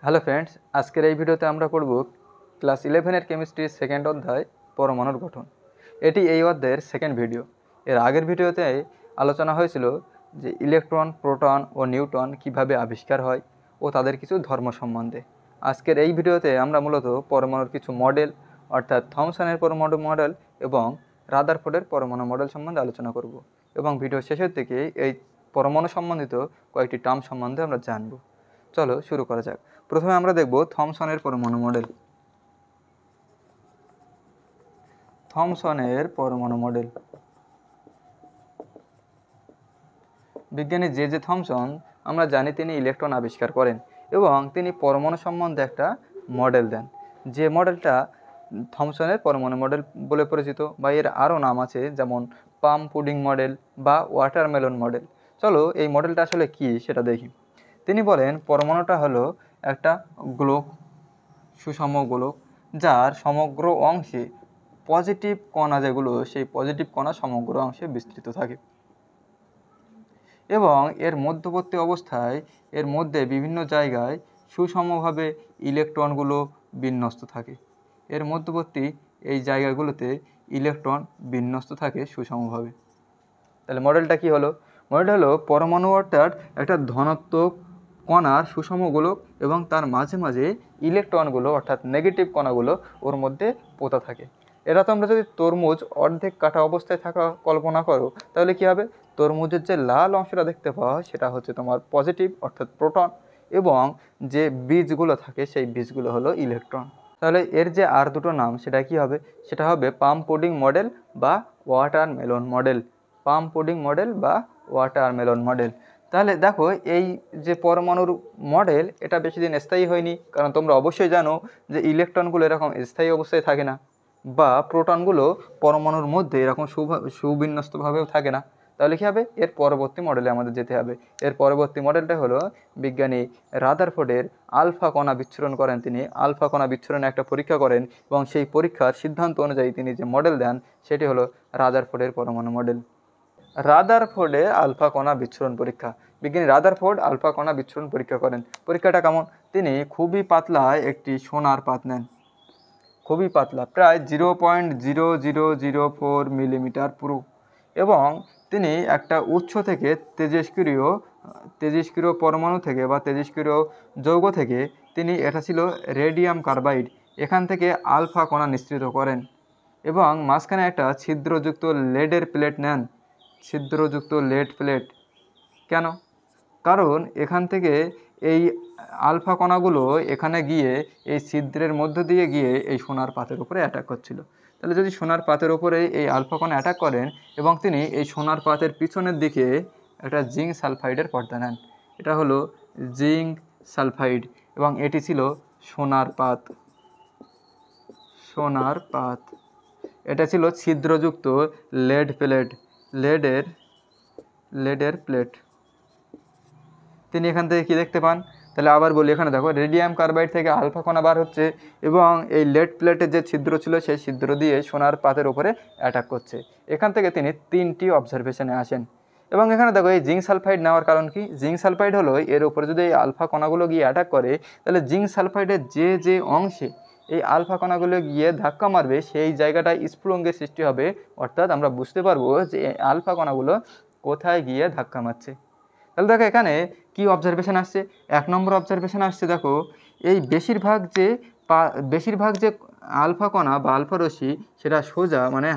Hello friends, আজকের এই ভিডিওতে আমরা পড়ব ক্লাস 11 কেমিস্ট্রির সেকেন্ড অধ্যায় পরমাণুর গঠন। এটি এই অধ্যায়ের সেকেন্ড ভিডিও। এর আগের ভিডিওতে আলোচনা হয়েছিল যে ইলেকট্রন, প্রোটন ও নিউট্রন কিভাবে আবিষ্কার হয় ও তাদের কিছু ধর্ম সম্বন্ধে। আজকের এই ভিডিওতে আমরা মূলত পরমাণুর কিছু মডেল অর্থাৎ থমসনের পরমাণু মডেল এবং রাদারফোর্ডের পরমাণু মডেল সম্বন্ধে আলোচনা করব এবং ভিডিও শেষের দিকে এই পরমাণু সম্বন্ধিত কয়েকটি টার্ম সম্বন্ধে আমরা জানব। চলো শুরু করা যাক। প্রথমে আমরা দেখব থমসনের পরমাণু মডেল। থমসনের পরমাণু মডেল। বিজ্ঞানী জে থমসন, আমরা জানি তিনি ইলেকট্রন আবিষ্কার করেন এবং তিনি পরমাণু সম্বন্ধে একটা মডেল দেন, যে মডেলটা থমসনের পরমাণু মডেল বলে পরিচিত, বা এর আরও নাম আছে, যেমন পাম পুডিং মডেল বা ওয়াটারমেলন মডেল। চলো এই মডেলটা আসলে কি সেটা দেখি। তিনি বলেন পরমাণুটা হলো একটা গোলক, সুষম গোলক, যার সমগ্র অংশে পজিটিভ কণা যেগুলো, সেই পজিটিভ কণা সমগ্র অংশে বিস্তৃত থাকে এবং এর মধ্যবর্তী অবস্থায় এর মধ্যে বিভিন্ন জায়গায় সুষমভাবে ইলেকট্রনগুলো বিন্যস্ত থাকে। এর মধ্যবর্তী এই জায়গাগুলোতে ইলেকট্রন বিন্যস্ত থাকে সুষমভাবে। তাহলে মডেলটা কি হলো? মডেলটা হলো পরমাণু অর্থাৎ একটা ধনাত্মক কণার সুষম গোলক এবং তার মাঝে মাঝে ইলেকট্রনগুলো অর্থাৎ নেগেটিভ কণাগুলো ওর মধ্যে পোতা থাকে। এটা তোমরা যদি তরমুজ অর্ধেক কাটা অবস্থায় থাকা কল্পনা করো, তাহলে কি হবে? তরমুজের যে লাল অংশটা দেখতে পাওয়া হয় সেটা হচ্ছে তোমার পজিটিভ অর্থাৎ প্রোটন, এবং যে বীজগুলো থাকে সেই বীজগুলো হলো ইলেকট্রন। তাহলে এর যে আর দুটো নাম সেটা কি হবে? সেটা হবে পাম পুডিং মডেল বা ওয়াটারমেলন মডেল। পাম পুডিং মডেল বা ওয়াটারমেলন মডেল। তাহলে দেখো, এই যে পরমাণুর মডেল, এটা বেশি দিন স্থায়ী হয়নি, কারণ তোমরা অবশ্যই জানো যে ইলেকট্রনগুলো এরকম স্থায়ী অবস্থায় থাকে না, বা প্রোটনগুলো পরমাণুর মধ্যে এরকম সুবিন্যস্তভাবেও থাকে না। তাহলে কী হবে? এর পরবর্তী মডেলে আমাদের যেতে হবে। এর পরবর্তী মডেলটা হলো বিজ্ঞানী রাদারফোর্ডের আলফা কণা বিচ্ছুরণ করেন। তিনি আলফা কণা বিচ্ছুরণে একটা পরীক্ষা করেন এবং সেই পরীক্ষার সিদ্ধান্ত অনুযায়ী তিনি যে মডেল দেন সেটি হলো রাদারফোর্ডের পরমাণু মডেল। রাদারফোর্ডে আলফা কণা বিচ্ছুরণ পরীক্ষা। বিজ্ঞানী রাদারফোর্ড আলফা কণা বিচ্ছুরণ পরীক্ষা করেন। পরীক্ষাটা কেমন? তিনি খুবই পাতলা একটি সোনার পাত নেন, খুবই পাতলা, প্রায় 0.0004 মিলিমিটার পুরু, এবং তিনি একটা উৎস থেকে তেজস্ক্রিয় পরমাণু থেকে বা তেজস্ক্রিয় যৌগ থেকে, তিনি, এটা ছিল রেডিয়াম কার্বাইড, এখান থেকে আলফা কণা নিঃসৃত করেন এবং মাঝখানে একটা ছিদ্রযুক্ত লেডের প্লেট নেন। ছিদ্রযুক্ত লেড প্লেট কেন? কারণ এখান থেকে এই আলফা কণাগুলো এখানে গিয়ে এই ছিদ্রের মধ্য দিয়ে গিয়ে এই সোনার পাতের উপরে অ্যাটাক করছিল। তাহলে যদি সোনার পাতের উপরে এই আলফা কণা অ্যাটাক করেন এবং তিনি এই সোনার পাতের পিছনের দিকে একটা জিঙ্ক সালফাইডের পর্দা নেন, এটা হলো জিঙ্ক সালফাইড, এবং এটি ছিল সোনার পাত। সোনার পাত, এটা ছিল ছিদ্রযুক্ত লেড প্লেট, লেডের প্লেট। তিনি এখান থেকে কি দেখতে পান? তাহলে আবার বলি, এখানে দেখো রেডিয়াম কার্বাইড থেকে আলফা কণা বার হচ্ছে এবং এই লেড প্লেটের যে ছিদ্র ছিল সেই ছিদ্র দিয়ে সোনার পাতের উপরে অ্যাটাক করছে। এখান থেকে তিনি 3টি অবজারভেশনে আসেন। এবং এখানে দেখো এই জিঙ্ক সালফাইড নেওয়ার কারণ কি? জিঙ্ক সালফাইড হলো এর উপরে যদি এই আলফা কণাগুলো গিয়ে অ্যাটাক করে, তাহলে জিঙ্ক সালফাইডের যে অংশে এই আলফা কণাগুলো গিয়ে ধাক্কা মারবে সেই জায়গাটায় স্ফুলঙ্গের সৃষ্টি হবে, অর্থাৎ আমরা বুঝতে পারবো যে আলফা কণাগুলো কোথায় গিয়ে ধাক্কা মারছে। তাহলে দেখো এখানে কি অবজারভেশন আসছে? 1 নম্বর অবজারভেশন আসছে, দেখো এই বেশিরভাগ যে আলফা কণা বা আলফা রশ্মি সেটা সোজা, মানে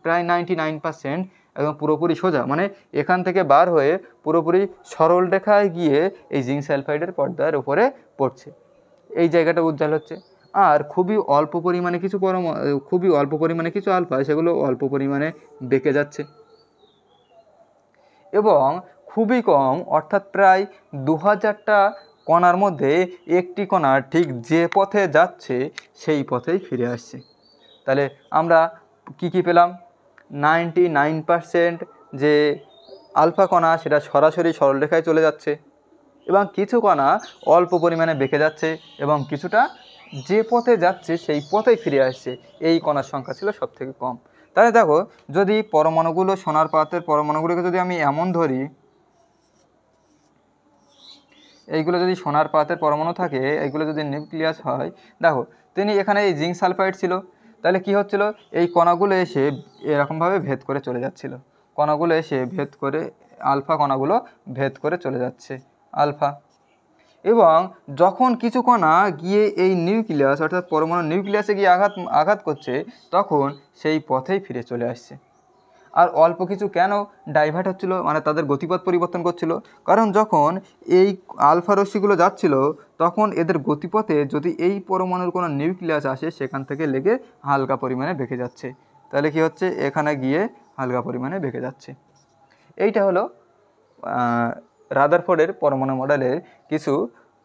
প্রায় 99% একদম পুরোপুরি সোজা, মানে এখান থেকে বার হয়ে পুরোপুরি সরল রেখায় গিয়ে এই জিঙ্ক সালফাইডের পর্দার উপরে পড়ছে, এই জায়গাটা উজ্জ্বল হচ্ছে। আর খুবই অল্প পরিমাণে কিছু আলফা, সেগুলো অল্প পরিমাণে বেঁকে যাচ্ছে, এবং খুবই কম, অর্থাৎ প্রায় 2000টা কণার মধ্যে একটি কণা ঠিক যে পথে যাচ্ছে সেই পথেই ফিরে আসছে। তাহলে আমরা কি পেলাম? 99% যে আলফা কণা সেটা সরাসরি সরলরেখায় চলে যাচ্ছে, এবং কিছু কণা অল্প পরিমাণে বেঁকে যাচ্ছে, এবং কিছুটা যে পথে যাচ্ছে সেই পথেই ফিরে আসছে। এই কণার সংখ্যা ছিল সবথেকে কম। তাহলে দেখো, যদি পরমাণুগুলো, সোনার পাতের পরমাণুগুলোকে যদি আমি এমন ধরি, এইগুলো যদি সোনার পাতের পরমাণু থাকে, এইগুলো যদি নিউক্লিয়াস হয়, দেখো তিনি এখানে এই জিঙ্ক সালফাইড ছিল, তাহলে কি হচ্ছিল, এই কণাগুলো এসে এরকমভাবে ভেদ করে চলে যাচ্ছিল, কণাগুলো এসে ভেদ করে আলফা কণাগুলো ভেদ করে চলে যাচ্ছে আলফা। এবং যখন কিছু কণা গিয়ে এই নিউক্লিয়াস অর্থাৎ পরমাণু নিউক্লিয়াসে গিয়ে আঘাত করছে, তখন সেই পথেই ফিরে চলে আসছে। আর অল্প কিছু কেন ডাইভার্ট হচ্ছিল, মানে তাদের গতিপথ পরিবর্তন করছিল, কারণ যখন এই আলফা রশ্মিগুলো যাচ্ছিল তখন এদের গতিপথে যদি এই পরমাণুর কোনো নিউক্লিয়াস আসে সেখান থেকে লেগে হালকা পরিমাণে বেঁকে যাচ্ছে, তাহলে কি হচ্ছে, এখানে গিয়ে হালকা পরিমাণে বেঁকে যাচ্ছে। এইটা হলো রাদারফোর্ডের পরমাণু মডেলের কিছু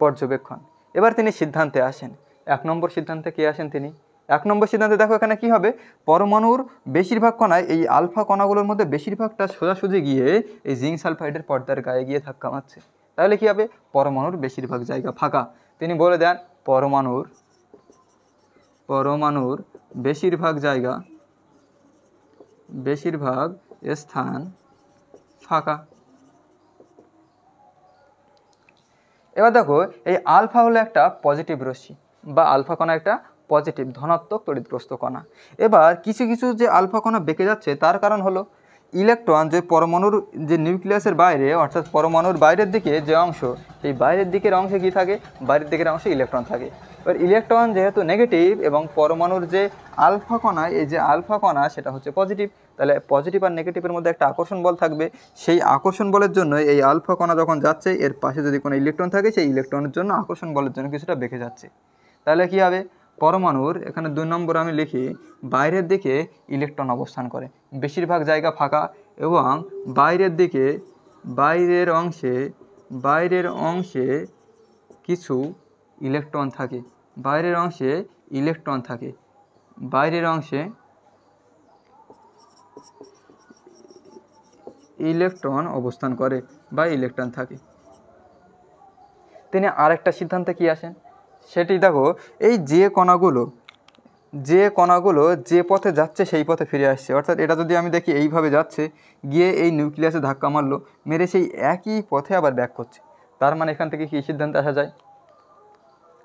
পর্যবেক্ষণ। এবার তিনি সিদ্ধান্তে আসেন। 1 নম্বর সিদ্ধান্তে কে আসেন তিনি? 1 নম্বর সিদ্ধান্তে দেখো এখানে কি হবে, পরমাণুর বেশিরভাগ কণায় এই আলফা কণাগুলোর মধ্যে বেশিরভাগটা সোজাসুজি গিয়ে এই জিঙ্ক সালফাইডের পর্দার গায়ে গিয়ে ধাক্কা মারছে, তাহলে কি হবে, পরমাণুর বেশিরভাগ জায়গা ফাঁকা। তিনি বলে দেন পরমাণুর বেশিরভাগ স্থান ফাঁকা। এবার দেখো এই আলফা হলো একটা পজিটিভ রশ্মি বা আলফা কণা একটা পজিটিভ ধনাত্মক তড়িৎগ্রস্ত কণা। এবার কিছু কিছু যে আলফা কণা বেঁকে যাচ্ছে তার কারণ হলো ইলেকট্রন যে পরমাণুর যে নিউক্লিয়াসের বাইরে অর্থাৎ পরমাণুর বাইরের দিকে যে অংশ, সেই বাইরের দিকের অংশে কী থাকে, বাইরের দিকের অংশে ইলেকট্রন থাকে। এবার ইলেকট্রন যেহেতু নেগেটিভ এবং পরমাণুর যে আলফা কণা, এই যে আলফা কণা সেটা হচ্ছে পজিটিভ, তাহলে পজিটিভ আর নেগেটিভের মধ্যে একটা আকর্ষণ বল থাকবে। সেই আকর্ষণ বলের জন্য এই আলফা কণা যখন যাচ্ছে এর পাশে যদি কোনো ইলেকট্রন থাকে সেই ইলেকট্রনের জন্য আকর্ষণ বলের জন্য কিছুটা বেঁকে যাচ্ছে, তাহলে কি হবে, পরমাণুর এখানে 2 নম্বর আমি লিখি বাইরের দিকে ইলেকট্রন অবস্থান করে, বেশিরভাগ জায়গা ফাঁকা এবং বাইরের অংশে কিছু ইলেকট্রন থাকে, বাইরের অংশে ইলেকট্রন অবস্থান করে বা ইলেকট্রন থাকে। তিনি আরেকটা সিদ্ধান্তে কি আসেন, সেটি দেখো এই যে কণাগুলো যে পথে যাচ্ছে সেই পথে ফিরে আসছে, অর্থাৎ এটা যদি আমি দেখি এইভাবে যাচ্ছে গিয়ে এই নিউক্লিয়াসে ধাক্কা মারলো, মেরে সেই একই পথে আবার ব্যাক করছে, তার মানে এখান থেকে কী সিদ্ধান্তে আসা যায়,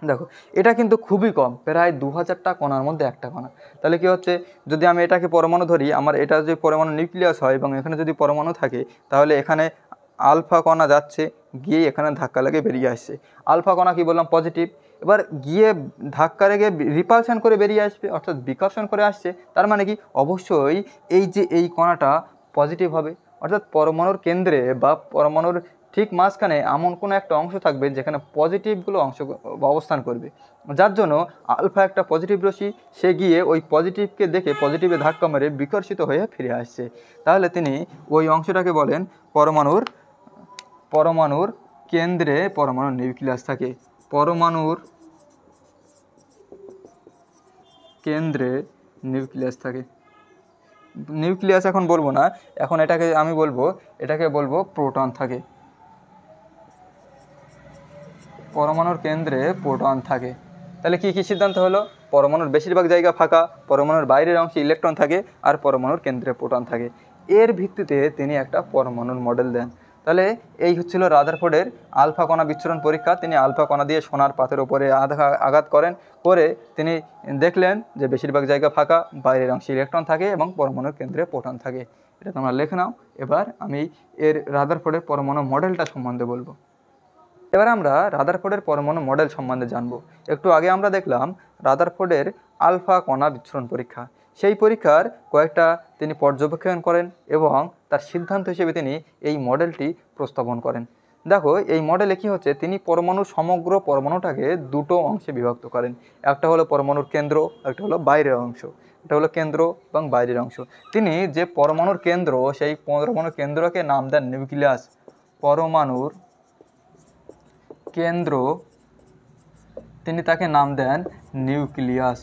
দেখো এটা কিন্তু খুবই কম, প্রায় 2000টা কণার মধ্যে একটা কণা। তাহলে কি হচ্ছে, যদি আমি এটাকে পরমাণু ধরি, আমার এটা যদি পরমাণু নিউক্লিয়াস হয় এবং এখানে যদি পরমাণু থাকে, তাহলে এখানে আলফা কণা যাচ্ছে গিয়ে এখানে ধাক্কা লেগে বেরিয়ে আসছে, আলফা কণা কি বললাম পজিটিভ, এবার গিয়ে ধাক্কা লেগে রিপালশন করে বেরিয়ে আসবে অর্থাৎ বিকর্ষণ করে আসছে, তার মানে কি অবশ্যই এই কণাটা পজিটিভ হবে, অর্থাৎ পরমাণুর কেন্দ্রে বা পরমাণুর ঠিক মাঝখানে এমন কোনো একটা অংশ থাকবে যেখানে পজিটিভগুলো অবস্থান করবে, যার জন্য আলফা একটা পজিটিভ রশ্মি, সে গিয়ে ওই পজিটিভকে দেখে পজিটিভে ধাক্কা মেরে বিকর্ষিত হয়ে ফিরে আসছে, তাহলে তিনি ওই অংশটাকে বলেন পরমাণুর কেন্দ্রে পরমাণুর নিউক্লিয়াস থাকে, পরমাণুর কেন্দ্রে নিউক্লিয়াস থাকে। নিউক্লিয়াস এখন বলবো না, এখন এটাকে বলবো প্রোটন থাকে, পরমাণুর কেন্দ্রে প্রোটন থাকে। তাহলে কি সিদ্ধান্ত হলো, পরমাণুর বেশিরভাগ জায়গা ফাঁকা, পরমাণুর বাইরের অংশে ইলেকট্রন থাকে আর পরমাণুর কেন্দ্রে প্রোটন থাকে। এর ভিত্তিতে তিনি একটা পরমাণুর মডেল দেন। তাহলে এই হচ্ছিল রাদারফোর্ডের আলফা কণা বিচ্ছুরণ পরীক্ষা। তিনি আলফা কণা দিয়ে সোনার পাতের ওপরে আঘাত করে তিনি দেখলেন যে বেশিরভাগ জায়গা ফাঁকা, বাইরের অংশে ইলেকট্রন থাকে এবং পরমাণুর কেন্দ্রে প্রোটন থাকে। এটা তোমরা লিখে নাও। এবার আমি এর রাদারফোর্ডের পরমাণু মডেলটা সম্বন্ধে বলবো। এবার আমরা রাদারফোর্ডের পরমাণু মডেল সম্বন্ধে জানব। একটু আগে আমরা দেখলাম রাদারফোর্ডের আলফা কণা বিচ্ছুরণ পরীক্ষা। সেই পরীক্ষার কয়েকটা তিনি পর্যবেক্ষণ করেন এবং তার সিদ্ধান্ত হিসেবে তিনি এই মডেলটি প্রস্তাবন করেন। দেখো এই মডেলে কি হচ্ছে, তিনি সমগ্র পরমাণুটাকে 2টো অংশে বিভক্ত করেন। একটা হলো পরমাণুর কেন্দ্র, একটা হলো বাইরের অংশ। এটা হলো কেন্দ্র এবং বাইরের অংশ। তিনি যে পরমাণুর কেন্দ্র, সেই পরমাণুর কেন্দ্রকে নাম দেন নিউক্লিয়াস। পরমাণুর কেন্দ্র তিনি তাকে নাম দেন নিউক্লিয়াস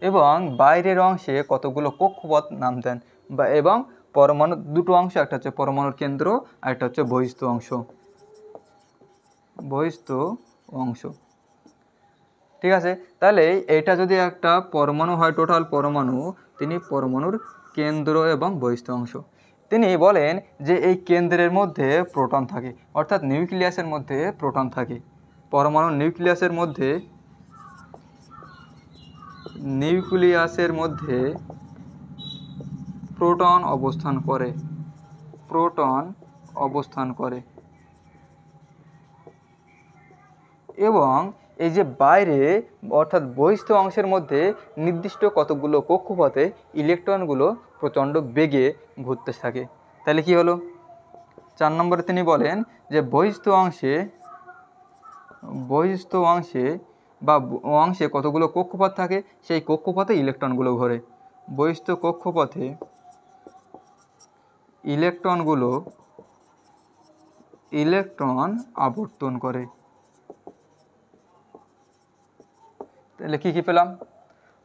এবং বাইরের অংশে কতগুলো কক্ষপথ নাম দেন এবং পরমাণু 2টো অংশ, একটা হচ্ছে পরমাণুর কেন্দ্র আর একটা হচ্ছে বহিস্থ অংশ। ঠিক আছে, তাহলে এটা যদি একটা পরমাণু হয়, টোটাল পরমাণু, তিনি পরমাণুর কেন্দ্র এবং বহিস্থ অংশ। তিনি বলেন যে এই কেন্দ্রের মধ্যে প্রোটন থাকে, অর্থাৎ নিউক্লিয়াসের মধ্যে প্রোটন থাকে। পরমাণুর নিউক্লিয়াসের মধ্যে প্রোটন অবস্থান করে এবং এই যে বাইরে অর্থাৎ বহিস্থ অংশের মধ্যে নির্দিষ্ট কতগুলো কক্ষপথে ইলেকট্রনগুলো প্রচণ্ড বেগে ঘুরতে থাকে। তাহলে কি হলো? 4 নম্বরে তিনি বলেন যে বহিস্থ অংশে বা অংশে কতগুলো কক্ষপথ থাকে, সেই কক্ষপথে ইলেকট্রনগুলো ঘোরে। বহিস্থ কক্ষপথে ইলেকট্রন আবর্তন করে। তাহলে কি পেলাম?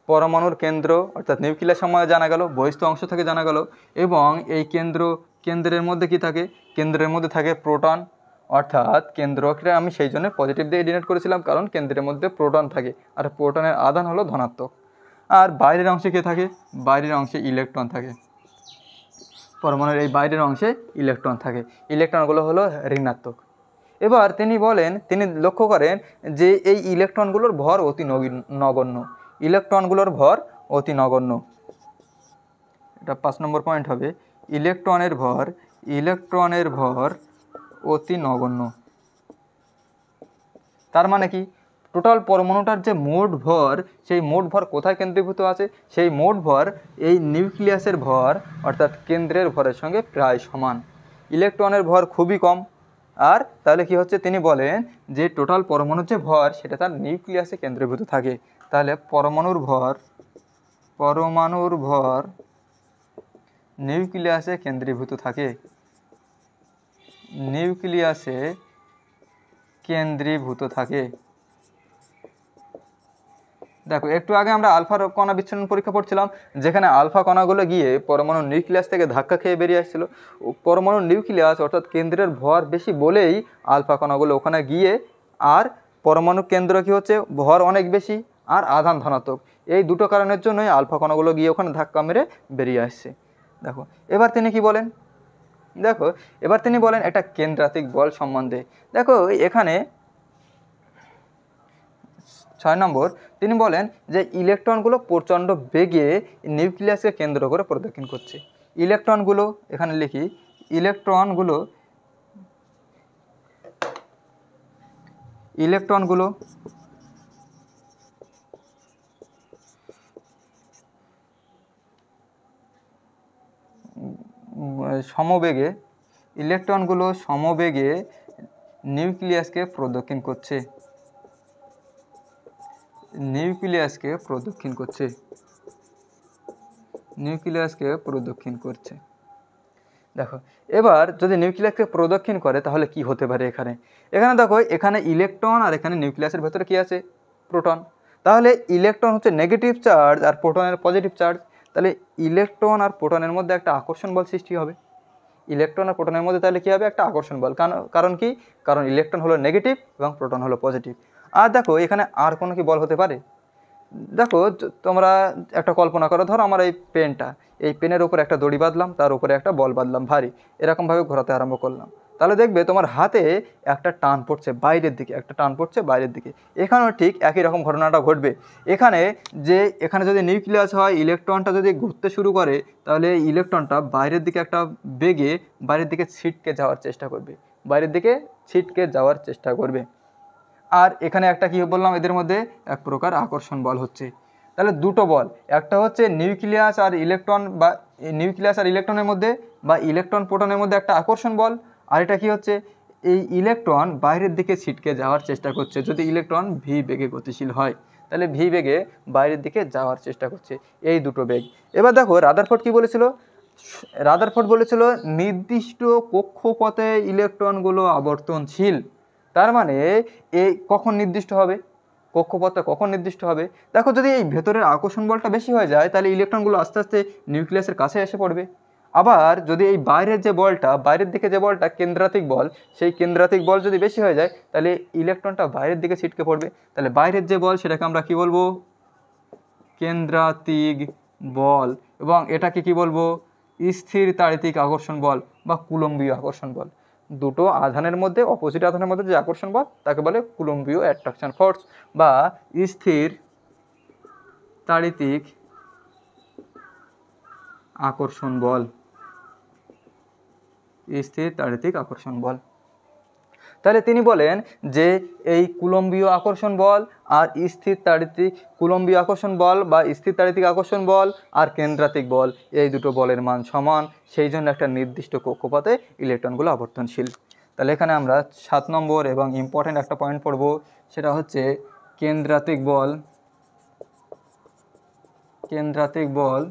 পরমাণুর কেন্দ্র অর্থাৎ নিউক্লিয়াস সম্বন্ধে জানা গেল, বহিস্থ অংশ থেকে জানা গেল, এবং এই কেন্দ্রের মধ্যে কি থাকে? কেন্দ্রের মধ্যে থাকে প্রোটন, অর্থাৎ কেন্দ্রকে আমি সেই জন্য পজিটিভ দিয়ে ডিনোট করেছিলাম, কারণ কেন্দ্রের মধ্যে প্রোটন থাকে আর প্রোটনের আধান হলো ধনাত্মক। আর বাইরের অংশে কে থাকে? বাইরের অংশে ইলেকট্রন থাকে। পরমাণুর এই বাইরের অংশে ইলেকট্রন থাকে, ইলেকট্রনগুলো হলো ঋণাত্মক। এবার তিনি লক্ষ্য করেন যে এই ইলেকট্রনগুলোর ভর অতি নগণ্য। এটা 5 নম্বর পয়েন্ট হবে, ইলেকট্রনের ভর অতি নগণ্য। তার মানে কি? টোটাল পরমাণুটার যে মোট ভর, সেই মোট ভর কোথায় কেন্দ্রীভূত আছে? সেই মোট ভর এই নিউক্লিয়াসের ভর অর্থাৎ কেন্দ্রের ভরের সঙ্গে প্রায় সমান। ইলেকট্রনের ভর খুবই কম। আর তাহলে কি হচ্ছে? তিনি বলেন যে টোটাল পরমাণুর যে ভর সেটা তার নিউক্লিয়াসে কেন্দ্রীভূত থাকে। তাহলে পরমাণুর ভর নিউক্লিয়াসে কেন্দ্রীভূত থাকে। দেখো, একটু আগে আমরা আলফা কণা বিচ্ছুরণ পরীক্ষা পড়ছিলাম, যেখানে আলফা কণাগুলো গিয়ে পরমাণুর নিউক্লিয়াস থেকে ধাক্কা খেয়ে বেরিয়ে আসছিল। পরমাণুর নিউক্লিয়াস অর্থাৎ কেন্দ্রের ভর বেশি বলেই আলফা কণাগুলো ওখানে গিয়ে, আর পরমাণু কেন্দ্র কি হচ্ছে? ভর অনেক বেশি আর আধান ধনাত্মক। এই দুটো কারণের জন্যই আলফা কণাগুলো গিয়ে ওখানে ধাক্কা মেরে বেরিয়ে আসছে। এবার তিনি বলেন একটা কেন্দ্রাতিক বল সম্বন্ধে। দেখো এখানে 6 নম্বর তিনি বলেন যে ইলেকট্রনগুলো প্রচণ্ড বেগে নিউক্লিয়াসকে কেন্দ্র করে প্রদক্ষিণ করছে। ইলেকট্রনগুলো এখানে লিখি, ইলেকট্রনগুলো সমবেগে নিউক্লিয়াসকে প্রদক্ষিণ করছে। দেখো, এবার যদি নিউক্লিয়াসকে প্রদক্ষিণ করে তাহলে কি হতে পারে? এখানে দেখো, এখানে ইলেকট্রন আর এখানে নিউক্লিয়াসের ভেতরে কি আছে? প্রোটন। তাহলে ইলেকট্রন হচ্ছে নেগেটিভ চার্জ আর প্রোটনের পজিটিভ চার্জ। তাহলে ইলেকট্রন আর প্রোটনের মধ্যে একটা আকর্ষণ বল সৃষ্টি হবে। তাহলে কি হবে? একটা আকর্ষণ বল। কারণ কি? কারণ ইলেকট্রন হলো নেগেটিভ এবং প্রোটন হলো পজিটিভ। আর দেখো, এখানে আর কোনো কি বল হতে পারে? দেখো, তোমরা একটা কল্পনা করো, ধরো আমার এই পেনের উপর একটা দড়ি বাঁধলাম, তার উপরে একটা বল বাঁধলাম ভারী, এরকমভাবে ঘোরাতে আরম্ভ করলাম। তাহলে দেখবে তোমার হাতে একটা টান পড়ছে বাইরের দিকে, এখানেও ঠিক একই রকম ঘটনাটা ঘটবে। এখানে যদি নিউক্লিয়াস হয়, ইলেকট্রনটা যদি ঘুরতে শুরু করে, তাহলে ইলেকট্রনটা বাইরের দিকে একটা বেগে বাইরের দিকে ছিটকে যাওয়ার চেষ্টা করবে। আর এখানে একটা কি বললাম? এদের মধ্যে এক প্রকার আকর্ষণ বল হচ্ছে। তাহলে দুটো বল, একটা হচ্ছে নিউক্লিয়াস আর ইলেকট্রনের মধ্যে বা ইলেকট্রন প্রোটনের মধ্যে একটা আকর্ষণ বল, আর এটা কি হচ্ছে? এই ইলেকট্রন বাইরের দিকে ছিটকে যাওয়ার চেষ্টা করছে। যদি ইলেকট্রন ভি বেগে গতিশীল হয়, তাহলে ভি বেগে বাইরের দিকে যাওয়ার চেষ্টা করছে। এই দুটো বেগ। এবার দেখো, রাদারফোর্ড কি বলেছিল? নির্দিষ্ট কক্ষপথে ইলেকট্রনগুলো আবর্তনশীল। তার মানে এই কখন নির্দিষ্ট হবে? কক্ষপথটা কখন নির্দিষ্ট হবে? দেখো, যদি এই ভেতরের আকর্ষণ বলটা বেশি হয়ে যায়, তাহলে ইলেকট্রনগুলো আস্তে আস্তে নিউক্লিয়াসের কাছে এসে পড়বে। আবার যদি এই বাইরের দিকে যে বলটা কেন্দ্রাতিক বল, সেই কেন্দ্রাতিক বল যদি বেশি হয়ে যায়, তাহলে ইলেকট্রনটা বাইরের দিকে ছিটকে পড়বে। তাহলে বাইরের যে বল সেটাকে আমরা কি বলবো? কেন্দ্রাতিক বল। এবং এটাকে কি বলবো? স্থির তাড়িতিক আকর্ষণ বল বা কুলম্বীয় আকর্ষণ বল। দুটো আধানের মধ্যে, অপোজিট আধানের মধ্যে যে আকর্ষণ বল তাকে বলে কুলম্বীয় অ্যাট্রাকশন ফোর্স বা স্থির তাড়িতিক আকর্ষণ বল। স্থির তাড়িতিক আকর্ষণ বল। তাহলে তিনি বলেন যে এই কুলম্বীয় আকর্ষণ বল আর স্থির তাড়িতিক, কুলম্বীয় আকর্ষণ বল বা স্থির তাড়িতিক আকর্ষণ বল আর কেন্দ্রাতিক বল, এই দুটো বলের মান সমান, সেই জন্য একটা নির্দিষ্ট কক্ষপথে ইলেকট্রনগুলো আবর্তনশীল। তাহলে এখানে আমরা 7 নম্বর এবং ইম্পর্টেন্ট একটা পয়েন্ট পড়ব, সেটা হচ্ছে কেন্দ্রাতিক বল। কেন্দ্রাতিক বল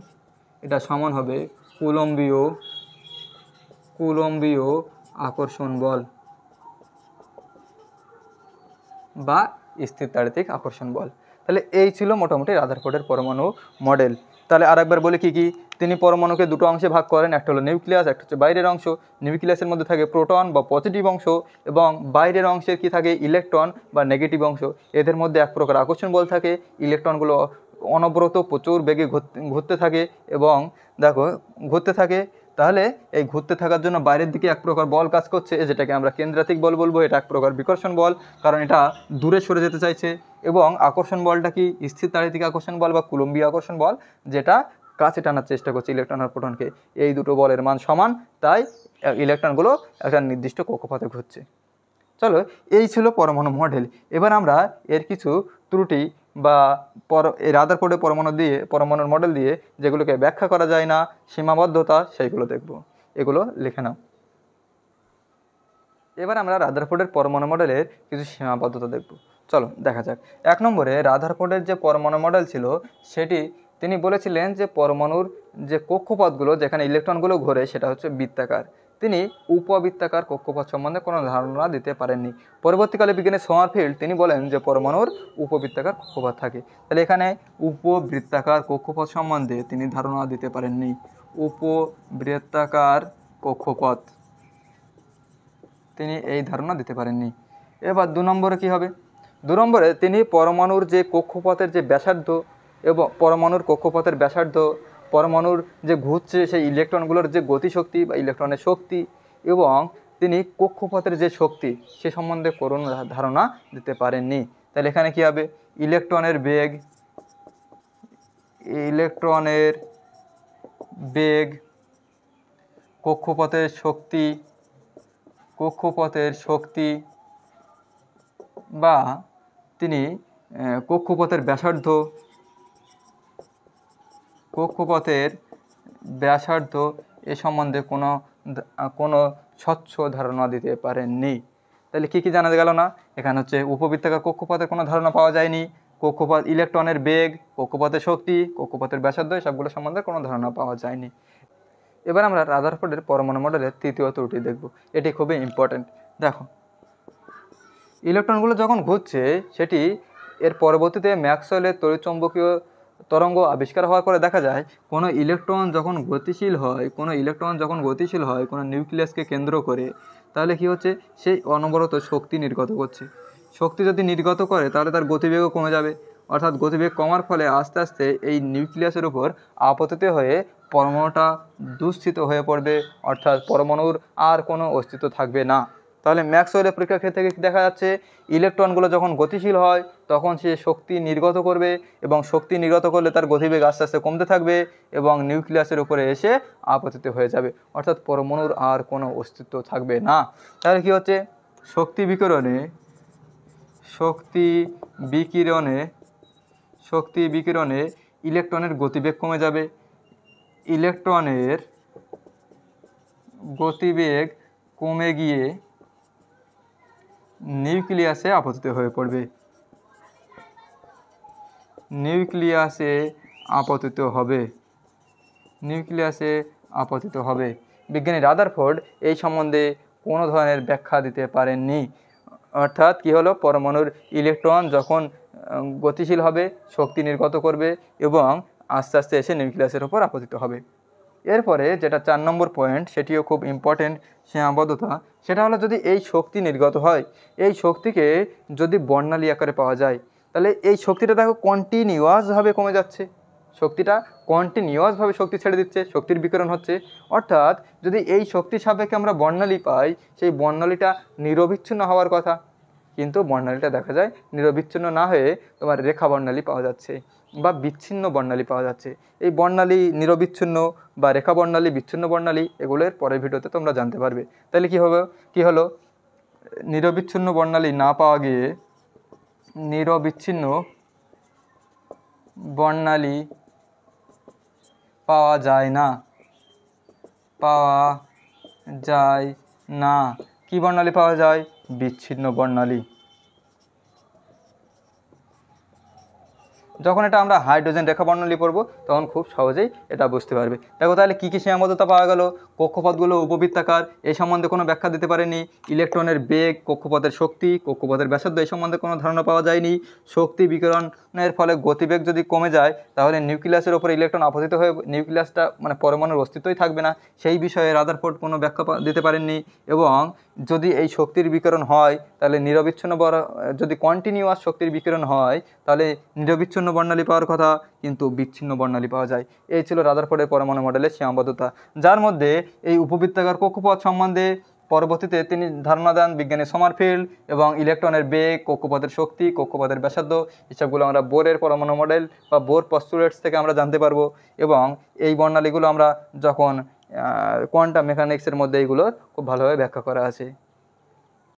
এটা সমান হবে কুলম্বীয় আকর্ষণ বল বা স্থির তাড়িতিক আকর্ষণ বল। তাহলে এই ছিল মোটামুটি রাদারফোর্ডের পরমাণু মডেল। তাহলে আরেকবার বলি কি কি। তিনি পরমাণুকে দুটো অংশে ভাগ করেন, একটা হলো নিউক্লিয়াস, একটা হচ্ছে বাইরের অংশ। নিউক্লিয়াসের মধ্যে থাকে প্রোটন বা পজিটিভ অংশ এবং বাইরের অংশের কি থাকে ইলেকট্রন বা নেগেটিভ অংশ। এদের মধ্যে এক প্রকার আকর্ষণ বল থাকে, ইলেকট্রনগুলো অনবরত প্রচুর বেগে ঘুরতে থাকে এবং ঘুরতে থাকে। তাহলে এই ঘুরতে থাকার জন্য বাইরের দিকে এক প্রকার বল কাজ করছে, যেটাকে আমরা কেন্দ্রাতিক বল বলবো। এটা এক প্রকার বিকর্ষণ বল, কারণ এটা দূরে সরে যেতে চাইছে। এবং আকর্ষণ বলটা কি স্থির তাড়িতিক আকর্ষণ বল বা কুলম্বীয় আকর্ষণ বল, যেটা কাছে টানার চেষ্টা করছে ইলেকট্রন আর প্রোটনকে। এই দুটো বলের মান সমান, তাই ইলেকট্রনগুলো একটা নির্দিষ্ট কক্ষপথে ঘুরছে। চলো, এই ছিল পরমাণু মডেল। এবার আমরা এর কিছু ত্রুটি বা এই রাদারফোর্ডের পরমাণুর মডেল দিয়ে যেগুলোকে ব্যাখ্যা করা যায় না, সীমাবদ্ধতা, সেইগুলো দেখব। এগুলো লিখে নাও। এবার আমরা রাদারফোর্ডের পরমাণু মডেলের কিছু সীমাবদ্ধতা দেখব। চলো দেখা যাক। 1 নম্বরে রাদারফোর্ডের যে পরমাণু মডেল ছিল সেটি তিনি বলেছিলেন যে পরমাণুর যে কক্ষপথগুলো যেখানে ইলেকট্রনগুলো ঘোরে সেটা হচ্ছে বৃত্তাকার। তিনি উপবৃত্তাকার কক্ষপথ সম্বন্ধে কোনো ধারণা দিতে পারেননি। পরবর্তীকালে বিজ্ঞানী সমারফিল্ড তিনি বলেন যে পরমাণুর উপবৃত্তাকার কক্ষপথ থাকে। তাহলে এখানে উপবৃত্তাকার কক্ষপথ সম্বন্ধে তিনি ধারণা দিতে পারেননি। উপবৃত্তাকার কক্ষপথ তিনি এই ধারণা দিতে পারেননি। এবার 2 নম্বরে কী হবে। 2 নম্বরে তিনি পরমাণুর যে কক্ষপথের যে ব্যাসার্ধ এবং পরমাণুর কক্ষপথের ব্যাসার্ধ, পরমাণুর যে ঘুরছে সেই ইলেকট্রনগুলোর যে গতিশক্তি বা ইলেকট্রনের শক্তি এবং তিনি কক্ষপথের যে শক্তি সে সম্বন্ধে কোনো ধারণা দিতে পারেননি। তাহলে এখানে কী হবে, ইলেকট্রনের বেগ, কক্ষপথের শক্তি বা তিনি কক্ষপথের ব্যাসার্ধ এ সম্বন্ধে কোনো স্বচ্ছ ধারণা দিতে পারেননি। তাহলে কি জানা গেল না, এখানে হচ্ছে উপবৃত্তাকার কক্ষপথের কোনো ধারণা পাওয়া যায়নি, কক্ষপথ, ইলেকট্রনের বেগ, কক্ষপথের শক্তি, কক্ষপথের ব্যাসার্ধ, সবগুলো সম্বন্ধে কোনো ধারণা পাওয়া যায়নি। এবার আমরা রাদারফোর্ডের পরমাণু মডেলের তৃতীয় ত্রুটি দেখব। এটি খুবই ইম্পর্টেন্ট। দেখো, ইলেকট্রনগুলো যখন ঘুরছে সেটি এর পরবর্তীতে ম্যাক্সওয়েলের তড়িৎচুম্বকীয় তরঙ্গ আবিষ্কার হওয়ার পরে দেখা যায় কোনো ইলেকট্রন যখন গতিশীল হয় কোনো নিউক্লিয়াসকে কেন্দ্র করে, তাহলে কি হচ্ছে, সেই অনবরত শক্তি নির্গত করছে। শক্তি যদি নির্গত করে তাহলে তার গতিবেগও কমে যাবে, অর্থাৎ গতিবেগ কমার ফলে আস্তে আস্তে এই নিউক্লিয়াসের উপর আপতিত হয়ে পরমাণুটা দুঃস্থিত হয়ে পড়বে, অর্থাৎ পরমাণুর আর কোনো অস্তিত্ব থাকবে না। তাহলে ম্যাক্সওয়েলের পরীক্ষা থেকে দেখা যাচ্ছে ইলেকট্রনগুলো যখন গতিশীল হয় তখন সে শক্তি নির্গত করবে এবং শক্তি নির্গত করলে তার গতিবেগ আস্তে আস্তে কমতে থাকবে এবং নিউক্লিয়াসের উপরে এসে আপতিত হয়ে যাবে, অর্থাৎ পরমাণুর আর কোনো অস্তিত্ব থাকবে না। তাহলে কি হচ্ছে, শক্তি বিকিরণে ইলেকট্রনের গতিবেগ কমে যাবে, ইলেকট্রনের গতিবেগ কমে গিয়ে নিউক্লিয়াসে আপতিত হয়ে পড়বে, নিউক্লিয়াসে আপতিত হবে। বিজ্ঞানী রাদারফোর্ড এই সম্বন্ধে কোনো ধরনের ব্যাখ্যা দিতে পারেননি। অর্থাৎ কি হলো, পরমাণুর ইলেকট্রন যখন গতিশীল হবে শক্তি নির্গত করবে এবং আস্তে আস্তে এসে নিউক্লিয়াসের উপর আপতিত হবে। এরপরে যেটা 4 নম্বর পয়েন্ট, সেটিও খুব ইম্পর্টেন্ট সীমাবদ্ধতা, সেটা হলো যদি এই শক্তি নির্গত হয়, এই শক্তিকে যদি বর্ণালী আকারে পাওয়া যায়, তাহলে এই শক্তিটা দেখো কন্টিনিউয়াসভাবে কমে যাচ্ছে, শক্তিটা কন্টিনিউয়াসভাবে শক্তি ছেড়ে দিচ্ছে, শক্তির বিকিরণ হচ্ছে। অর্থাৎ যদি এই শক্তির সাপেক্ষে আমরা বর্ণালী পাই, সেই বর্ণালীটা নিরবিচ্ছিন্ন হওয়ার কথা, কিন্তু বর্ণালীটা দেখা যায় নিরবিচ্ছিন্ন না হয়ে তোমার রেখা বর্ণালী পাওয়া যাচ্ছে বা বিচ্ছিন্ন বর্ণালী পাওয়া যাচ্ছে। এই বর্ণালী নিরবিচ্ছিন্ন বা রেখা বর্ণালী, বিচ্ছিন্ন বর্ণালী, এগুলোর পরের ভিডিওতে তোমরা জানতে পারবে। তাহলে কি হলো নিরবিচ্ছিন্ন বর্ণালী না পাওয়া গিয়ে নিরবিচ্ছিন্ন বর্ণালী পাওয়া যায় না, কি বর্ণালী পাওয়া যায়? বিচ্ছিন্ন বর্ণালী। যখন এটা আমরা হাইড্রোজেন রেখা বর্ণালী পড়বো তখন খুব সহজেই এটা বুঝতে পারবে। দেখো তাহলে কী কী সীমাবদ্ধতা পাওয়া গেল? কক্ষপথগুলো উপবৃত্তাকার, এই সম্বন্ধে কোনো ব্যাখ্যা দিতে পারেনি। ইলেকট্রনের বেগ, কক্ষপথের শক্তি, কক্ষপথের ব্যাসার্ধ, এই সম্বন্ধে কোনো ধারণা পাওয়া যায়নি। শক্তি বিকিরণের ফলে গতিবেগ যদি কমে যায় তাহলে নিউক্লিয়াসের ওপরে ইলেকট্রন আপতিত হয়ে নিউক্লিয়াসটা মানে পরমাণুর অস্তিত্বই থাকবে না, সেই বিষয়ে রাদারফোর্ড কোনো ব্যাখ্যা দিতে পারেননি। এবং যদি এই শক্তির বিকিরণ হয় তাহলে নিরবিচ্ছিন্ন যদি কন্টিনিউয়াস শক্তির বিকিরণ হয় তাহলে নিরবিচ্ছিন্ন বর্ণালী পাওয়ার কথা, কিন্তু বিচ্ছিন্ন বর্ণালী পাওয়া যায়। এই ছিল রাদারফোর্ডের পরমাণু মডেলের সীমাবদ্ধতা, যার মধ্যে এই উপবৃত্তাকার কক্ষপথ সম্বন্ধে পরবর্তীতে তিনি ধারণা দেন বিজ্ঞানী সমারফিল্ড, এবং ইলেকট্রনের বেগ, কক্ষপথের শক্তি, কক্ষপথের ব্যাসার্ধ, এসবগুলো আমরা বোরের পরমাণু মডেল বা বোর পস্টুলেটস থেকে আমরা জানতে পারবো। এবং এই বর্ণালীগুলো আমরা যখন কোয়ান্টাম মেকানিক্সের মধ্যে এইগুলোর খুব ভালোভাবে ব্যাখ্যা করা আছে।